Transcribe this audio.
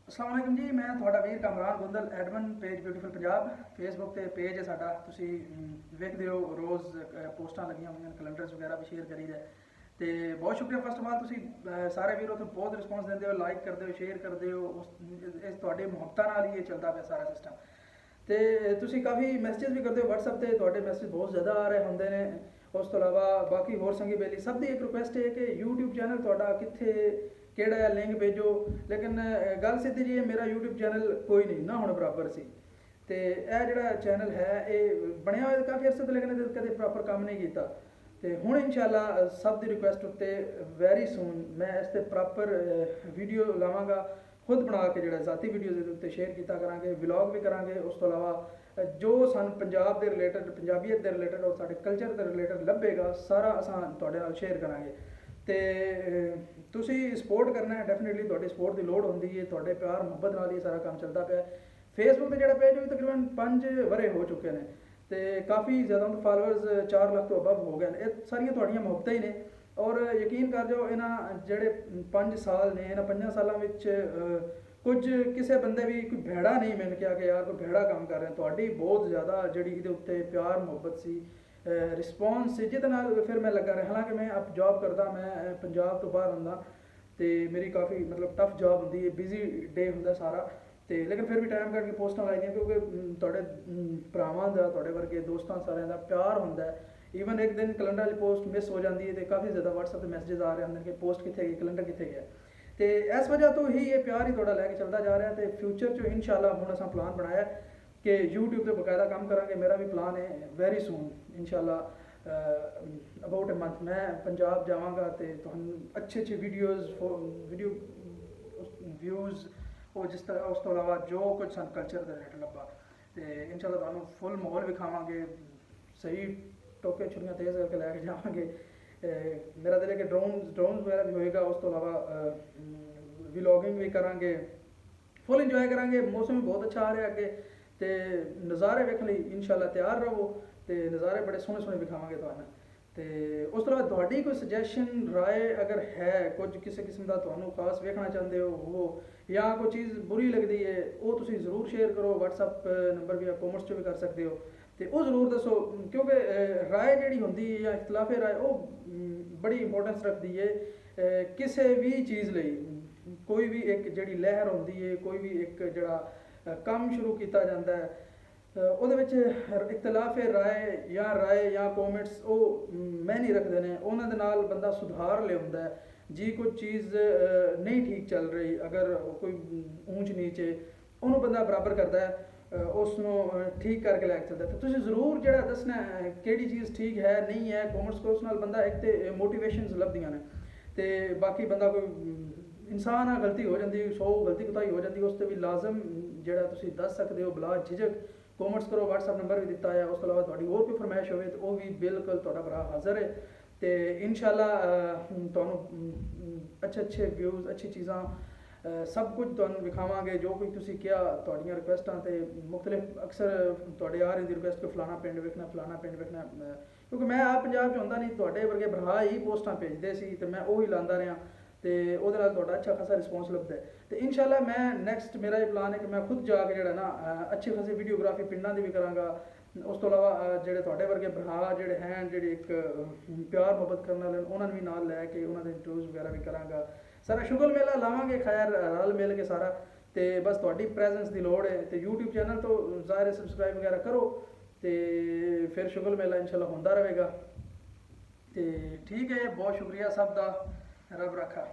अस्सलाम वालेकुम जी। मैं ਤੁਹਾਡਾ ਵੀਰ Kamran Gundal admin page beautiful Punjab Facebook ਤੇ ਪੇਜ ਹੈ ਸਾਡਾ। ਤੁਸੀਂ ਵੇਖਦੇ ਹੋ ਰੋਜ਼ ਪੋਸਟਾਂ ਲੱਗੀਆਂ ਹੋਈਆਂ, ਕੈਲੰਡਰਸ ਵਗੈਰਾ ਵੀ ਸ਼ੇਅਰ ਕਰੀਦਾ ਤੇ ਬਹੁਤ ਸ਼ੁਕਰੀਆ ਫਸਟ ਆਫ ਆਲ। ਤੁਸੀਂ ਸਾਰੇ ਵੀਰੋ ਤੋਂ ਬਹੁਤ ਰਿਸਪੌਂਸ ਦਿੰਦੇ ਹੋ, ਲਾਈਕ ਕਰਦੇ ਹੋ, ਸ਼ੇਅਰ ਕਰਦੇ ਹੋ। ਇਸ ਤੁਹਾਡੇ ਮੁਹੱਬਤਾਂ ਨਾਲ ਹੀ ਇਹ ਚੱਲਦਾ ਪਿਆ ਸਾਰਾ ਸਿਸਟਮ। ਤੇ ਤੁਸੀਂ ਕਾਫੀ ਮੈਸੇਜ ਵੀ ਕਰਦੇ ਹੋ WhatsApp ਤੇ, ਤੁਹਾਡੇ ਮੈਸੇਜ ਬਹੁਤ ਜ਼ਿਆਦਾ ਆ ਰਹੇ ਹੁੰਦੇ ਨੇ। ਉਸ ਤੋਂ ਇਲਾਵਾ ਬਾਕੀ ਹੋਰ ਸੰਗੀ ਬੇਲੀ ਸਭ ਦੀ ਇੱਕ ਰਿਕੁਐਸਟ ਹੈ ਕਿ YouTube ਚੈਨਲ ਤੁਹਾਡਾ ਕਿੱਥੇ ਕਿਹੜਾ ਹੈ, ਲਿੰਕ ਭੇਜੋ। ਲੇਕਿਨ ਗੱਲ ਸਿੱਧੀ ਜੀ, ਮੇਰਾ YouTube ਚੈਨਲ ਕੋਈ ਨਹੀਂ ਨਾ ਹੁਣ ਬਰਾਬਰ ਸੀ ਤੇ ਇਹ ਜਿਹੜਾ ਚੈਨਲ ਹੈ ਇਹ ਬਣਿਆ ਹੋਇਆ ਕਾਫੀ ਅਰਸੇ ਤੋਂ, ਲੇਕਿਨ ਕਦੇ ਪ੍ਰੋਪਰ ਕੰਮ ਨਹੀਂ ਕੀਤਾ। ਤੇ ਹੁਣ ਇਨਸ਼ਾਅੱਲਾ ਸਭ ਦੀ ਰਿਕੁਐਸਟ ਉੱਤੇ ਵੈਰੀ ਸੂਨ ਮੈਂ ਇਸ ਤੇ ਪ੍ਰੋਪਰ ਵੀਡੀਓ ਲਾਵਾਂਗਾ, ਖੁਦ ਬਣਾ ਕੇ ਜਿਹੜਾ ਜ਼ਾਤੀ ਵੀਡੀਓਜ਼ ਦੇ ਉੱਤੇ ਸ਼ੇਅਰ ਕੀਤਾ ਕਰਾਂਗੇ, ਵਲੌਗ ਵੀ ਕਰਾਂਗੇ। ਉਸ ਤੋਂ ਇਲਾਵਾ ਜੋ ਸਾਨੂੰ ਪੰਜਾਬ ਦੇ ਰਿਲੇਟਡ, ਪੰਜਾਬੀਅਤ ਦੇ ਰਿਲੇਟਡ ਔਰ ਸਾਡੇ ਕਲਚਰ ਦੇ ਰਿਲੇਟਡ ਲੱਭੇਗਾ ਸਾਰਾ ਅਸਾਂ ਤੁਹਾਡੇ ਨਾਲ ਸ਼ੇਅਰ ਕਰਾਂਗੇ। ਤੇ ਤੁਸੀਂ ਸਪੋਰਟ ਕਰਨਾ ਹੈ, ਡੈਫੀਨੇਟਲੀ ਤੁਹਾਡੀ ਸਪੋਰਟ ਦੀ ਲੋੜ ਹੁੰਦੀ ਹੈ। ਤੁਹਾਡੇ ਪਿਆਰ ਮੁਹੱਬਤ ਨਾਲ ਹੀ ਸਾਰਾ ਕੰਮ ਚੱਲਦਾ ਪਿਆ। ਫੇਸਬੁੱਕ ਤੇ ਜਿਹੜਾ ਪੇਜ ਉਹ ਵੀ ਤਕਰੀਬਨ 5 ਵਰੇ ਹੋ ਚੁੱਕੇ ਨੇ ਤੇ ਕਾਫੀ ਜ਼ਿਆਦਾ ਫਾਲੋਅਰਸ 4 ਲੱਖ ਤੋਂ ਅਬਵ ਹੋ ਗਏ ਨੇ। ਇਹ ਸਾਰੀਆਂ ਤੁਹਾਡੀਆਂ ਮੁਹੱਬਤਾਂ ਹੀ ਨੇ ਔਰ ਯਕੀਨ ਕਰ ਜਾਓ ਇਹਨਾਂ ਜਿਹੜੇ 5 ਸਾਲ ਨੇ, ਇਹਨਾਂ 5 ਸਾਲਾਂ ਵਿੱਚ ਕੁਝ ਕਿਸੇ ਬੰਦੇ ਵੀ ਕੋਈ ਭੈੜਾ ਨਹੀਂ ਮਿਲ ਕੇ ਆ ਕਿ ਯਾਰ ਕੋਈ ਭੈੜਾ ਕੰਮ ਕਰ ਰਿਹਾ। ਤੁਹਾਡੀ ਬਹੁਤ ਜ਼ਿਆਦਾ ਜਿਹੜੀ ਇਹਦੇ ਉੱਤੇ ਪਿਆਰ ਮੁਹੱਬਤ ਸੀ, ਰਿਸਪੌਂਸ ਸੀ, ਜਿਹਦੇ ਨਾਲ ਫਿਰ ਮੈਂ ਲੱਗਾ ਰਿਹਾ। ਹਾਲਾਂਕਿ ਮੈਂ ਅਪ ਜੌਬ ਕਰਦਾ, ਮੈਂ ਪੰਜਾਬ ਤੋਂ ਬਾਹਰ ਹੁੰਦਾ ਤੇ ਮੇਰੀ ਕਾਫੀ ਮਤਲਬ ਟਫ ਜੌਬ ਹੁੰਦੀ ਹੈ, ਬਿਜ਼ੀ ਡੇ ਹੁੰਦਾ ਸਾਰਾ ਤੇ ਲੇਕਿਨ ਫਿਰ ਵੀ ਟਾਈਮ ਕੱਢ ਕੇ ਪੋਸਟਾਂ ਲਾਈਆਂ ਕਿਉਂਕਿ ਤੁਹਾਡੇ ਭਰਾਵਾਂ ਦਾ, ਤੁਹਾਡੇ ਵਰਗੇ ਦੋਸਤਾਂ ਸਾਰਿਆਂ ਦਾ ਪਿਆਰ ਹੁੰਦਾ। ਈਵਨ ਇੱਕ ਦਿਨ ਕੈਲੰਡਰ ਵਾਲੀ ਪੋਸਟ ਮਿਸ ਹੋ ਜਾਂਦੀ ਹੈ ਤੇ ਕਾਫੀ ਜ਼ਿਆਦਾ WhatsApp ਤੇ ਮੈਸੇजेस ਆ ਰਹੇ ਹੁੰਦੇ ਕਿ ਪੋਸਟ ਕਿੱਥੇ ਗਈ, ਕੈਲੰਡਰ ਕਿੱਥੇ ਗਿਆ। ਤੇ ਇਸ ਵਜ੍ਹਾ ਤੋਂ ਹੀ ਇਹ ਪਿਆਰ ਹੀ ਤੁਹਾਡਾ ਲੈ ਕੇ ਚੱਲਦਾ ਜਾ ਰਿਹਾ ਤੇ ਫਿਊਚਰ 'ਚ ਇਨਸ਼ਾਅੱਲਾ ਹੁਣ ਅਸਾਂ ਪਲਾਨ ਬਣਾਇਆ ਕਿ YouTube ਤੇ ਬਕਾਇਦਾ ਕੰਮ ਕਰਾਂਗੇ। ਮੇਰਾ ਵੀ ਪਲਾਨ ਹੈ ਵੈਰੀ ਸੂਨ ਇਨਸ਼ਾਅੱਲਾ ਅਬਾਊਟ ਅ ਮੰਥ ਮੈਂ ਪੰਜਾਬ ਜਾਵਾਂਗਾ ਤੇ ਤੁਹਾਨੂੰ ਅੱਛੇ ਵੀਡੀਓ ਵਿਊਜ਼ ਉਹ ਜਿਸ ਤਰ੍ਹਾਂ ਉਸ ਤੋਂ ਇਲਾਵਾ ਜੋ ਕੁਝ ਸਾਨੂੰ ਕਲਚਰ ਦੇ ਰਿਲੇਟਡ ਲੱਭਾ ਤੇ ਇਨਸ਼ਾਅੱਲਾ ਤੁਹਾਨੂੰ ਫੁੱਲ ਮਾਹੌਲ ਵਿਖਾਵਾਂਗੇ, ਸਹੀ ਟੋਕੇ ਛੁਰੀਆਂ ਤੇਜ਼ ਕਰਕੇ ਲੈ ਕੇ ਜਾਵਾਂਗੇ। ਮੇਰਾ ਦਿਲ ਹੈ ਕਿ ਡਰੋਨਸ ਵਗੈਰਾ ਵੀ ਹੋਏਗਾ। ਉਸ ਤੋਂ ਇਲਾਵਾ ਵਲੌਗਿੰਗ ਵੀ ਕਰਾਂਗੇ, ਫੁੱਲ ਇੰਜੋਏ ਕਰਾਂਗੇ। ਮੌਸਮ ਵੀ ਬਹੁਤ ਅੱਛਾ ਆ ਰਿਹਾ ਅੱਗੇ ਤੇ ਨਜ਼ਾਰੇ ਵੇਖਣ ਲਈ ਇਨਸ਼ਾਅੱਲਾ ਤਿਆਰ ਰਹੋ ਤੇ ਨਜ਼ਾਰੇ ਬੜੇ ਸੋਹਣੇ ਸੋਹਣੇ ਵਿਖਾਵਾਂਗੇ ਤੁਹਾਨੂੰ। ਤੇ ਉਸ ਤੋਂ ਇਲਾਵਾ ਤੁਹਾਡੀ ਕੋਈ ਸੁਜੈਸ਼ਨ ਰਾਏ ਅਗਰ ਹੈ, ਕੁਝ ਕਿਸੇ ਕਿਸਮ ਦਾ ਤੁਹਾਨੂੰ ਖਾਸ ਵੇਖਣਾ ਚਾਹੁੰਦੇ ਹੋ ਉਹ ਜਾਂ ਕੋਈ ਚੀਜ਼ ਬੁਰੀ ਲੱਗਦੀ ਹੈ ਉਹ ਤੁਸੀਂ ਜ਼ਰੂਰ ਸ਼ੇਅਰ ਕਰੋ। WhatsApp ਨੰਬਰ ਵੀ ਕਮੈਂਟਸ 'ਚ ਵੀ ਕਰ ਸਕਦੇ ਹੋ ਤੇ ਉਹ ਜ਼ਰੂਰ ਦੱਸੋ ਕਿਉਂਕਿ ਰਾਏ ਜਿਹੜੀ ਹੁੰਦੀ ਹੈ ਜਾਂ ਇਖਤਲਾਫ ਰਾਏ ਉਹ ਬੜੀ ਇੰਪੋਰਟੈਂਸ ਰੱਖਦੀ ਹੈ ਕਿਸੇ ਵੀ ਚੀਜ਼ ਲਈ। ਕੋਈ ਵੀ ਇੱਕ ਜਿਹੜੀ ਲਹਿਰ ਹੁੰਦੀ ਹੈ, ਕੋਈ ਵੀ ਇੱਕ ਜਿਹੜਾ ਕੰਮ ਸ਼ੁਰੂ ਕੀਤਾ ਜਾਂਦਾ ਹੈ ਉਹਦੇ ਵਿੱਚ ਇਖਤਲਾਫ ਰਾਏ ਜਾਂ ਕਮੈਂਟਸ ਉਹ ਮਾਇਨੇ ਰੱਖਦੇ ਨੇ। ਉਹਨਾਂ ਦੇ ਨਾਲ ਬੰਦਾ ਸੁਧਾਰ ਲਿਆਉਂਦਾ ਜੀ। ਕੋਈ ਚੀਜ਼ ਨਹੀਂ ਠੀਕ ਚੱਲ ਰਹੀ, ਅਗਰ ਕੋਈ ਊਂਚ ਨੀਚ ਉਹਨੂੰ ਬੰਦਾ ਬਰਾਬਰ ਕਰਦਾ ਹੈ, ਉਸ ਨੂੰ ਠੀਕ ਕਰਕੇ ਲੈ ਕੇ ਚੱਲਦਾ। ਤਾਂ ਤੁਸੀਂ ਜ਼ਰੂਰ ਜਿਹੜਾ ਦੱਸਣਾ ਕਿਹੜੀ ਚੀਜ਼ ਠੀਕ ਹੈ ਨਹੀਂ ਹੈ ਕਮੈਂਟਸ ਕਰੋ। ਉਸ ਨਾਲ ਬੰਦਾ ਇੱਕ ਤੇ ਮੋਟੀਵੇਸ਼ਨਸ ਲੱਭਦੀਆਂ ਨੇ ਤੇ ਬਾਕੀ ਬੰਦਾ ਕੋਈ ਇਨਸਾਨ ਆ ਗਲਤੀ ਹੋ ਜਾਂਦੀ, 100 ਗਲਤੀ ਕੁਤਾਈ ਹੋ ਜਾਂਦੀ, ਉਸ ਤੇ ਵੀ ਲਾਜ਼ਮ ਜਿਹੜਾ ਤੁਸੀਂ ਦੱਸ ਸਕਦੇ ਹੋ ਬਲਾ ਝਿਜਕ ਕਮੈਂਟਸ ਕਰੋ। WhatsApp ਨੰਬਰ ਵੀ ਦਿੱਤਾ ਹੈ। ਉਸ ਤੋਂ ਇਲਾਵਾ ਤੁਹਾਡੀ ਹੋਰ ਕੋਈ ਫਰਮਾਇਸ਼ ਹੋਵੇ ਤਾਂ ਉਹ ਵੀ ਬਿਲਕੁਲ ਤੁਹਾਡਾ ਭਰਾ ਹਾਜ਼ਰ ਹੈ ਤੇ ਇਨਸ਼ਾਅੱਲਾ ਤੁਹਾਨੂੰ ਅੱਛੇ ਵਿਊਜ਼, ਅੱਛੀ ਚੀਜ਼ਾਂ ਸਭ ਕੁਝ ਤੁਹਾਨੂੰ ਵਿਖਾਵਾਂਗੇ। ਜੋ ਕੋਈ ਤੁਸੀਂ ਕਿਹਾ ਤੁਹਾਡੀਆਂ ਰਿਕੁਐਸਟਾਂ ਤੇ ਮੁਖਤਲਿਫ ਅਕਸਰ ਤੁਹਾਡੇ ਆ ਰਹੀ ਰਿਕੁਐਸਟ ਕਿ ਫਲਾਣਾ ਪਿੰਡ ਵੇਖਣਾ, ਫਲਾਣਾ ਪਿੰਡ ਵੇਖਣਾ, ਕਿਉਂਕਿ ਮੈਂ ਆਪ ਪੰਜਾਬ 'ਚ ਹੁੰਦਾ ਨਹੀਂ, ਤੁਹਾਡੇ ਵਰਗੇ ਭਰਾ ਹੀ ਪੋਸਟਾਂ ਭੇਜਦੇ ਸੀ ਤੇ ਮੈਂ ਉਹੀ ਲਾਉਂਦਾ ਰਿਹਾ ਤੇ ਉਹਦੇ ਨਾਲ ਤੁਹਾਡਾ ਅੱਛਾ ਖਾਸਾ ਰਿਸਪੌਂਸ ਲੱਭਦਾ ਤੇ ਇਨਸ਼ਾਅੱਲਾ ਮੈਂ ਨੈਕਸਟ ਮੇਰਾ ਇਹ ਪਲਾਨ ਹੈ ਕਿ ਮੈਂ ਖੁਦ ਜਾ ਕੇ ਜਿਹੜਾ ਨਾ ਅੱਛੀ ਖਾਸੀ ਵੀਡੀਓਗ੍ਰਾਫੀ ਪਿੰਡਾਂ ਦੀ ਵੀ ਕਰਾਂਗਾ। ਉਸ ਤੋਂ ਇਲਾਵਾ ਜਿਹੜੇ ਤੁਹਾਡੇ ਵਰਗੇ ਭਰਾ ਜਿਹੜੇ ਹਨ, ਜਿਹੜੇ ਇੱਕ ਪਿਆਰ ਮੁਹੱਬਤ ਕਰਨ ਵਾਲੇ ਉਹਨਾਂ ਨੂੰ ਵੀ ਨਾਲ ਲੈ ਕੇ ਉਹਨਾਂ ਦੇ ਇੰਟਰਵਿਊਜ਼ ਵਗੈਰਾ ਵੀ ਕਰਾਂਗਾ। ਸਾਰਾ ਸ਼ੁਗਲ ਮੇਲਾ ਲਾਵਾਂਗੇ ਖੈਰ ਰਲ ਮਿਲ ਕੇ ਸਾਰਾ ਤੇ ਬਸ ਤੁਹਾਡੀ ਪ੍ਰੈਜ਼ੈਂਸ ਦੀ ਲੋੜ ਹੈ ਤੇ YouTube ਚੈਨਲ ਤੋਂ ਜ਼ਾਹਿਰ ਸਬਸਕ੍ਰਾਈਬ ਵਗੈਰਾ ਕਰੋ ਤੇ ਫਿਰ ਸ਼ੁਗਲ ਮੇਲਾ ਇਨਸ਼ਾਅੱਲਾ ਹੁੰਦਾ ਰਹੇਗਾ। ਤੇ ਠੀਕ ਹੈ, ਬਹੁਤ ਸ਼ੁਕਰੀਆ ਸਭ ਦਾ, ਰੱਬ ਰੱਖਾ।